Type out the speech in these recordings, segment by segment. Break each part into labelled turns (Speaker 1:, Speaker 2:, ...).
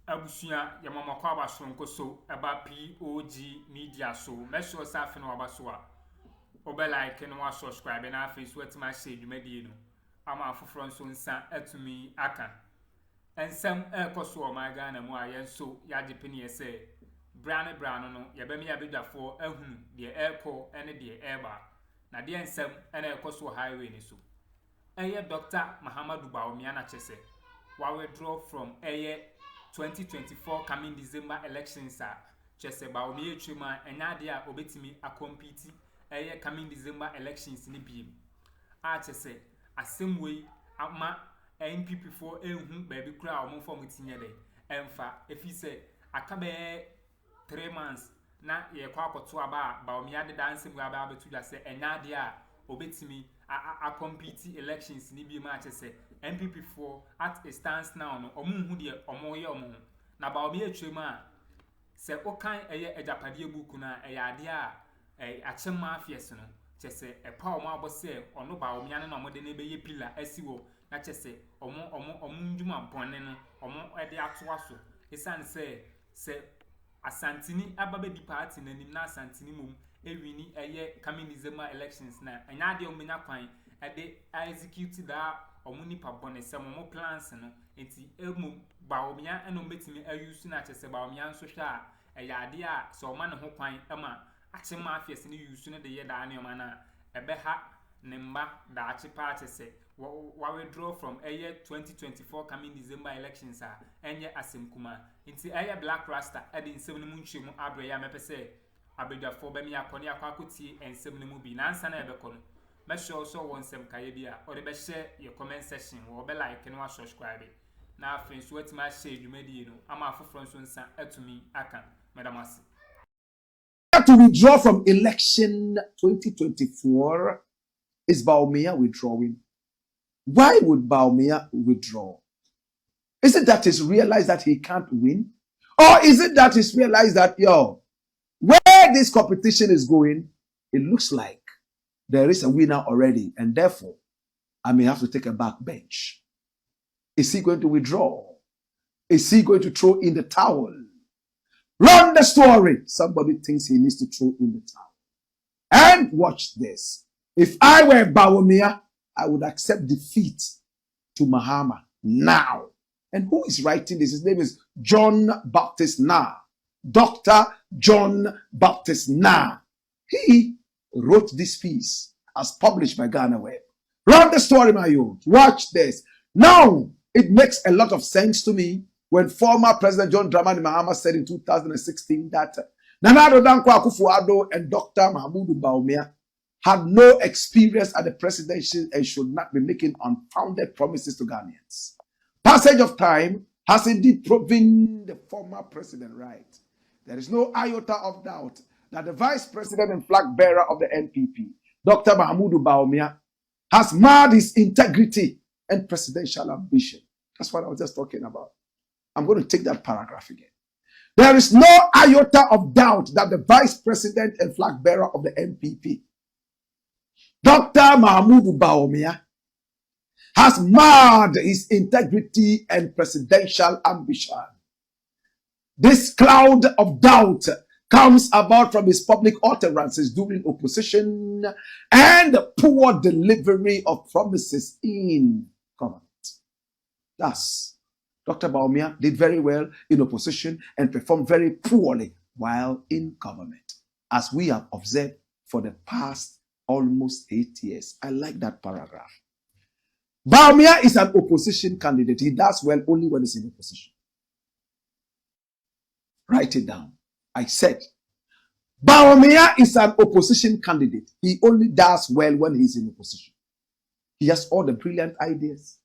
Speaker 1: Abusuya yamama kwa basonko so eba POG Media so meso safe no abaso a obe like no wa subscribe na afi so etima share dwumadi no ama afoforo nso nsa atumi aka ensem ekoso o ma Ghana mu a yenso ya depeni ese brane no yebemi abedwafo ahunu de eko ene de eba na de ensem ene ekoso highway ni so eye Dr. Mahama Bawumia na chese wa withdraw from 2024 coming December elections chese Bawumia chuma enyade a obetimi akompete coming December elections ni biem chese asemwe ama NPP for ehun baby kura o form tinye de emfa efise akabe 3 months na ye kwa akoto aba Bawumia de dance mu aba abetu da se enyade a obetimi akompete elections ni biem chese NPP for at a stance now no omunhu de omoye omo na Bawumia chuma se okan ejapade buku na ade a achema afies no chese epa omo abose ono Bawumia na omode na ebe ye pillar asiwo na chese omo ndwuma bonne no omo ede atoa so esan se asantini ababe di party na nim na asantini mum ewini coming December elections na enyade omenya kwan ede execute da omo nipa bonne se omo plans no enti emu Bawumia eno betimi ayusu na chese Bawumia nso hwa ade a so oma ne ho kwan ema achema afies ni yusu ne de ye da ne oma na ebe ha ne mba da achepa chese wa withdraw from 2024 coming December elections enye asemkuma nti Black Rasta edi nsem ne mu nchemu adwe ya mepese abedwafo be mi akoni akwakotie ensem ne mu bi na ansa na ebekọ no me show so won nsem kaye bia o de be share your comment section wo be like no subscribe na afin so wetima share dwumadi no ama afoforo nso nsa atumi aka medamasi
Speaker 2: to withdraw from election 2024 is Bawumia withdrawing. Why would Bawumia withdraw? Is it that he's realized that he can't win? Or is it that he's realized that, where this competition is going, it looks like there is a winner already, and therefore, I may have to take a back bench. Is he going to withdraw? Is he going to throw in the towel? Run the story. Somebody thinks he needs to throw in the towel. And watch this. If I were Bawumia, I would accept defeat to Mahama now. And who is writing this? His name is John Baptist Nah. Dr. John Baptist Nah. He wrote this piece as published by Ghana Web. Run the story, my youth. Watch this. Now, it makes a lot of sense to me when former President John Dramani Mahama said in 2016 that Nana Akufo-Addo and Dr. Mahmoud Bawumia had no experience at the presidency and should not be making unfounded promises to Ghanaians. Passage of time has indeed proven the former president right. There is no iota of doubt that the vice president and flag bearer of the NPP, Dr. Mahmoud Bawumia, has marred his integrity and presidential ambition. That's what I was just talking about. I'm going to take that paragraph again. There is no iota of doubt that the vice president and flag bearer of the NPP, Dr. Mahmoud Bawumia, has marred his integrity and presidential ambition. This cloud of doubt comes about from his public utterances during opposition and poor delivery of promises in government. Thus, Dr. Bawumia did very well in opposition and performed very poorly while in government, as we have observed for the past almost 8 years. I like that paragraph. Bawumia is an opposition candidate. He does well only when he's in opposition. Write it down. I said, Bawumia is an opposition candidate. He only does well when he's in opposition. He has all the brilliant ideas.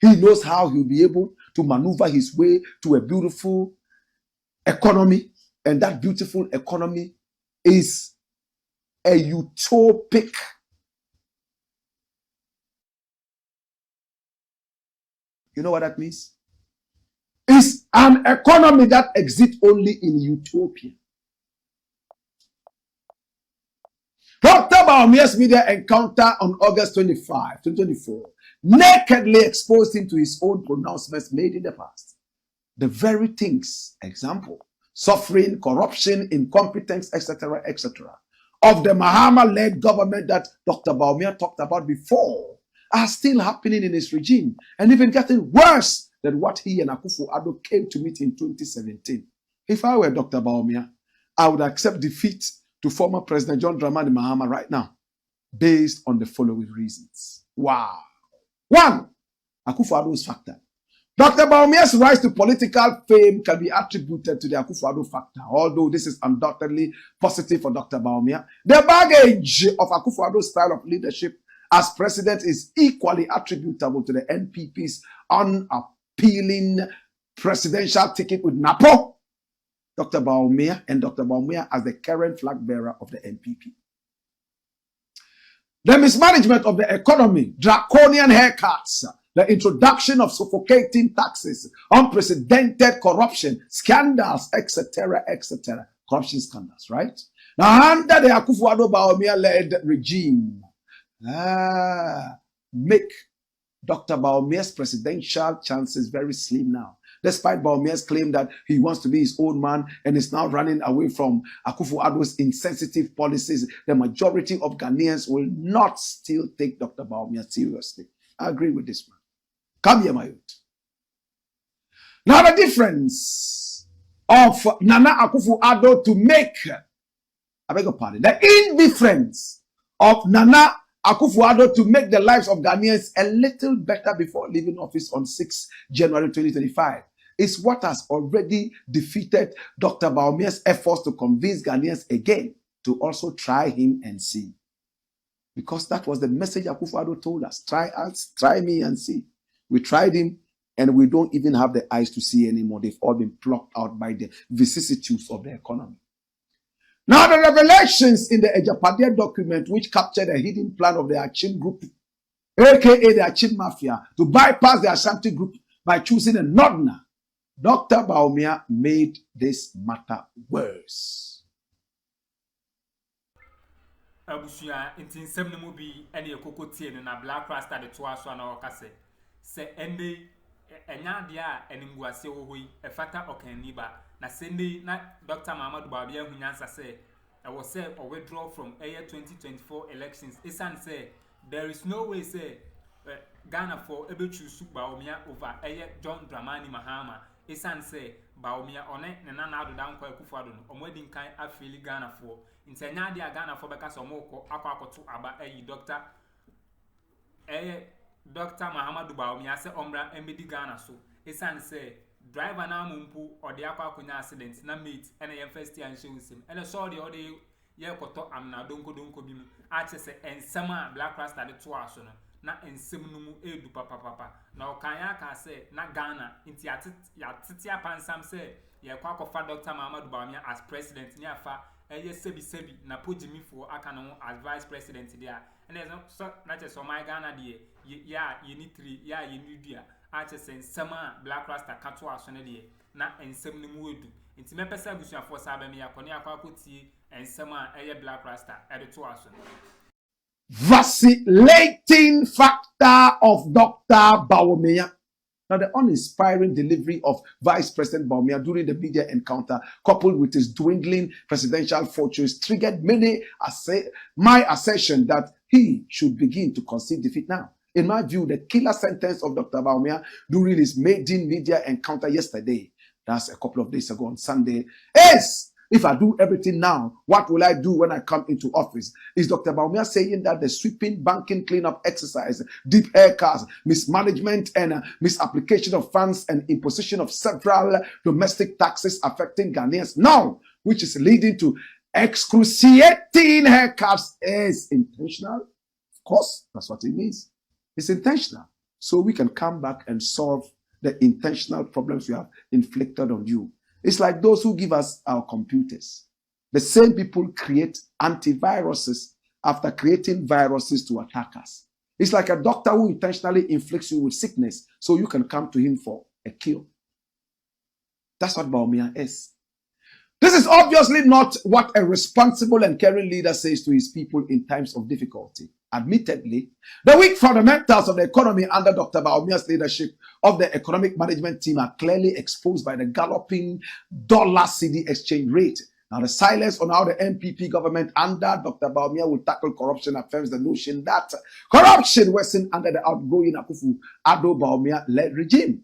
Speaker 2: He knows how he'll be able to maneuver his way to a beautiful economy. And that beautiful economy is a utopic You know what that means? It's an economy that exists only in utopia. Dr. Bawumia's media encounter on August 25, 2024, nakedly exposed him to his own pronouncements made in the past. the very things, example, suffering, corruption, incompetence, etc., etc., of the Mahama-led government that Dr. Bawumia talked about before are still happening in his regime and even getting worse than what he and Akufo-Addo came to meet in 2017. If I were Dr. Bawumia, I would accept defeat to former President John Dramani Mahama right now, based on the following reasons. Wow. 1. Akufo-Addo's factor. Dr. Bawumia's rise to political fame can be attributed to the Akufo-Addo factor, although this is undoubtedly positive for Dr. Bawumia. The baggage of Akufo-Addo's style of leadership as president is equally attributable to the NPP's unappealing presidential ticket with Napo, Dr. Bawumia, and Dr. Bawumia as the current flag bearer of the NPP. The mismanagement of the economy, draconian haircuts, the introduction of suffocating taxes, unprecedented corruption, scandals, etc., etc. Corruption scandals, right? Now, under the Akufo-Addo Bawumia-led regime, make Dr. Bawumia's presidential chances very slim now. Despite Bawumia's claim that he wants to be his own man and is now running away from Akufo-Addo's insensitive policies, the majority of Ghanaians will not still take Dr. Bawumia seriously. I agree with this man. Come here, my youth. Now the difference of Nana Akufo-Addo to make, I beg your pardon, the indifference of Nana Akufo-Addo to make the lives of Ghanaians a little better before leaving office on 6 January 2025 is what has already defeated Dr. Bawumia's efforts to convince Ghanaians again to also try him and see. Because that was the message Akufo-Addo told us. Try us, try me and see. We tried him and we don't even have the eyes to see anymore. They've all been plucked out by the vicissitudes of the economy. Now the revelations in the Ejapadia document which captured a hidden plan of the Achim group, aka the Achim Mafia, to bypass the Ashanti group by choosing a Northerner, Dr. Bawumia made this matter worse.
Speaker 1: Abusuya intin sem no bi ene ekoko tie no na black rasta de to aso na okase se ende enya de a enimguase wo hoi efata okaniba na sende na Dr. Mahama Bawumia hunyansa se e was say or withdraw from year 2024 elections. Isan say there is no way say Ghana for able to choose Bawumia over John Dramani Mahama. Isan say Bawumia one na na ado dan kwa Akufo-Addo no omwedi nkan afili Ghana for intenya dia Ghana for beka so moko akwakoto aba Dr. Dr. Mahama Bawumia say omra emedi Ghana so isan say driver na mumpu or the akwakonya accident na mate ene yem first year nhyɛ usim ene so the ode ye koto amna donko bi mu a che se ensema black rasta de to aso no na ensem no mu edu papa na okanya ka se na Ghana inti atete apansam se ye kwa kofa Dr. Mahama Bawumia as president ni afa sebi na pojimifo aka no as vice president there ene so na che so my Ghana de ya ye ni 3 ya ye ni dua a che se ensema black rasta kato aso ne de na ensem no mu edu inti me pesa abusuafo sa ba me yakoni akwakotie ensema black rasta de to aso.
Speaker 2: Vacillating factor of Dr. Bawumia. Now, the uninspiring delivery of Vice President Bawumia during the media encounter, coupled with his dwindling presidential fortunes, triggered my assertion that he should begin to concede defeat now. In my view, the killer sentence of Dr. Bawumia during his maiden media encounter yesterday, that's a couple of days ago on Sunday, is, if I do everything now, what will I do when I come into office? Is Dr. Bawumia saying that the sweeping banking cleanup exercise, deep haircuts, mismanagement and misapplication of funds and imposition of several domestic taxes affecting Ghanaians now, which is leading to excruciating haircuts, is intentional? Of course, that's what it means. It's intentional. So we can come back and solve the intentional problems we have inflicted on you. It's like those who give us our computers. The same people create antiviruses after creating viruses to attack us. It's like a doctor who intentionally inflicts you with sickness so you can come to him for a cure. That's what Bawumia is. This is obviously not what a responsible and caring leader says to his people in times of difficulty. Admittedly, the weak fundamentals of the economy under Dr. Bawumia's leadership of the economic management team are clearly exposed by the galloping dollar-CD exchange rate. Now, the silence on how the NPP government under Dr. Bawumia will tackle corruption affirms the notion that corruption worsened under the outgoing Akufo-Addo Bawumia-led regime.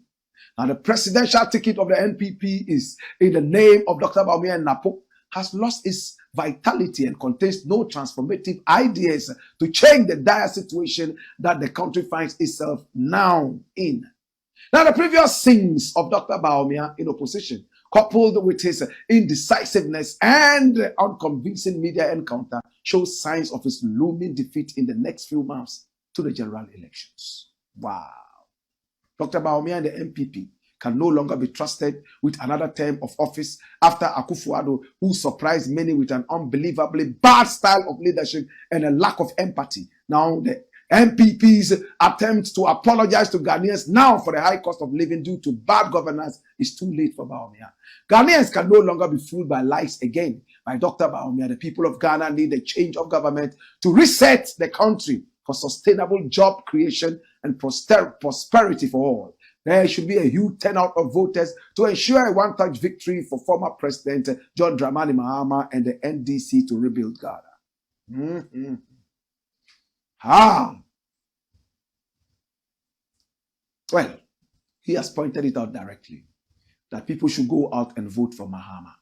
Speaker 2: Now, the presidential ticket of the NPP is in the name of Dr. Bawumia and Napo has lost its vitality and contains no transformative ideas to change the dire situation that the country finds itself now in. Now, the previous scenes of Dr. Bawumia in opposition, coupled with his indecisiveness and unconvincing media encounter, shows signs of his looming defeat in the next few months to the general elections. Wow. Dr. Bawumia and the NPP can no longer be trusted with another term of office after Akufo-Addo, who surprised many with an unbelievably bad style of leadership and a lack of empathy. Now, the NPP's attempt to apologize to Ghanaians now for the high cost of living due to bad governance is too late for Bawumia. Ghanaians can no longer be fooled by lies again by Dr. Bawumia. The people of Ghana need a change of government to reset the country for sustainable job creation and prosperity for all. There should be a huge turnout of voters to ensure a one-touch victory for former President John Dramani Mahama and the NDC to rebuild Ghana. Well, he has pointed it out directly that people should go out and vote for Mahama.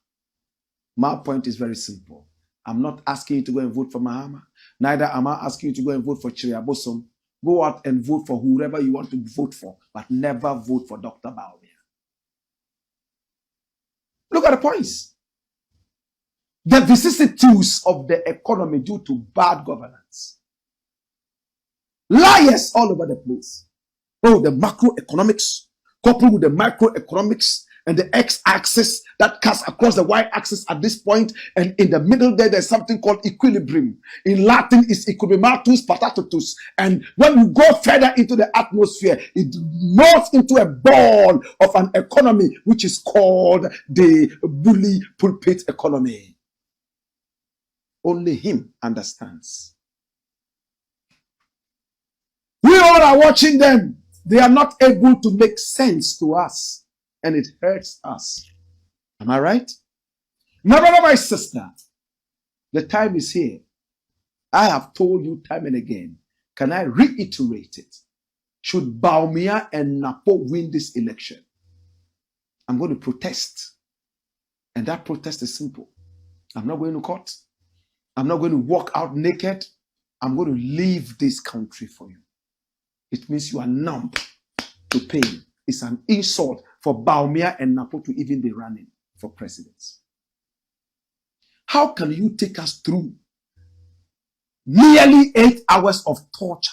Speaker 2: My point is very simple. I'm not asking you to go and vote for Mahama. Neither am I asking you to go and vote for Chiriabosom. Go out and vote for whoever you want to vote for, but never vote for Dr. Bawumia. Look at the points. The vicissitudes of the economy due to bad governance. Liars all over the place. Oh, the macroeconomics coupled with the microeconomics and the x-axis that cuts across the y-axis at this point, and in the middle there's something called equilibrium. In Latin, it's equilibratus patatatus. And when you go further into the atmosphere, it morphs into a ball of an economy which is called the bully pulpit economy. Only him understands. We all are watching them. They are not able to make sense to us, and it hurts us. Am I right? My brother, my sister, the time is here. I have told you time and again. Can I reiterate it? Should Bawumia and Napo win this election, I'm going to protest. And that protest is simple. I'm not going to court. I'm not going to walk out naked. I'm going to leave this country for you. It means you are numb to pain. It's an insult for Bawumia and Napo to even be running for presidents. How can you take us through nearly 8 hours of torture?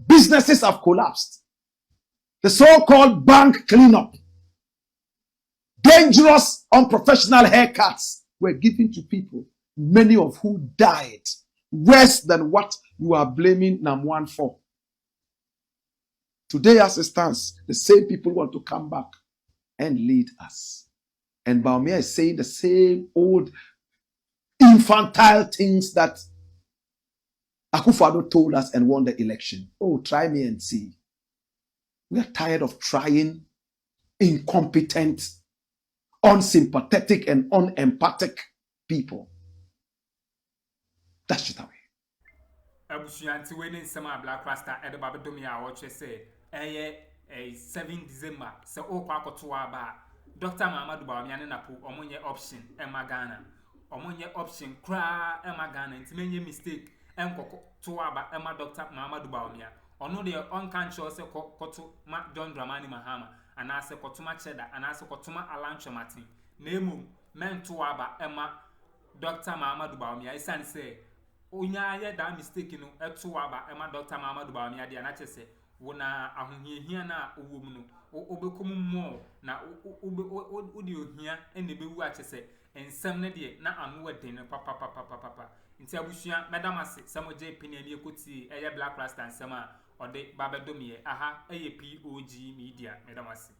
Speaker 2: Businesses have collapsed. The so-called bank cleanup. Dangerous, unprofessional haircuts were given to people, many of who died, worse than what you are blaming Namwan for. Today, as it stands, the same people want to come back and lead us. And Bawumia is saying the same old infantile things that Akufo-Addo told us and won the election. Oh, try me and see. We are tired of trying incompetent, unsympathetic, and unempathic people. Dash it away.
Speaker 1: Abusuanti we ni nsema Black Rasta e de Bawumia awotwe say 7 December se o kwa akoto aba Dr. Mahama Bawumia ne Napo omonye option e magana omonye option kra e magana nti menye mistake enkoko to aba e ma Dr. Mahama Bawumia ono de on kan sure se koto ma John Dramani Mahama anase kotuma cheda anase kotuma alancho martin na emu men to aba e ma Dr. Mahama Bawumia isan say onya ye da mistake no eto aba e ma Dr. Mahama Bawumia de na chese wona ahohiahia na owom no obekom mo na odi ohia ene bewu achese ensem ne de na anu eden papa nti abusua madam ase samoje piniani ekoti eye Black Rasta nsem a ode Bawumia aha eye POG Media madam ase.